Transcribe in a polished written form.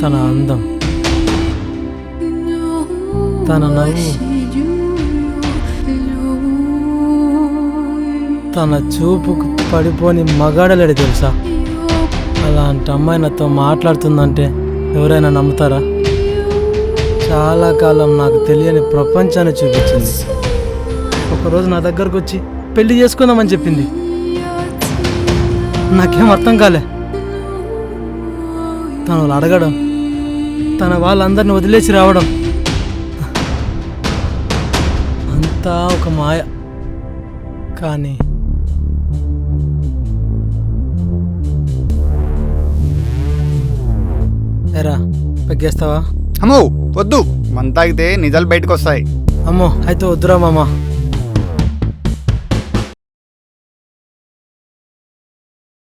తన అందం, తన నవ్వు, తన చూపుకు పడిపోని మగాడలేడు తెలుసా. అలాంటి అమ్మాయి నాతో మాట్లాడుతుందంటే ఎవరైనా నమ్ముతారా? చాలా కాలం నాకు తెలియని ప్రపంచాన్ని చూపించింది. ఒకరోజు నా దగ్గరకు వచ్చి పెళ్లి చేసుకుందామని చెప్పింది. నాకేం అర్థం కాలే. తను అడగడం, తన వాళ్ళందరిని వదిలేసి రావడం అంతా ఒక మాయ. కానీ ఎరా పెగ్గేస్తావా? అమ్మో వద్దు, మన తాగితే నిజాలు బయటకు వస్తాయి. అమ్మో అయితే వద్దురా మామ.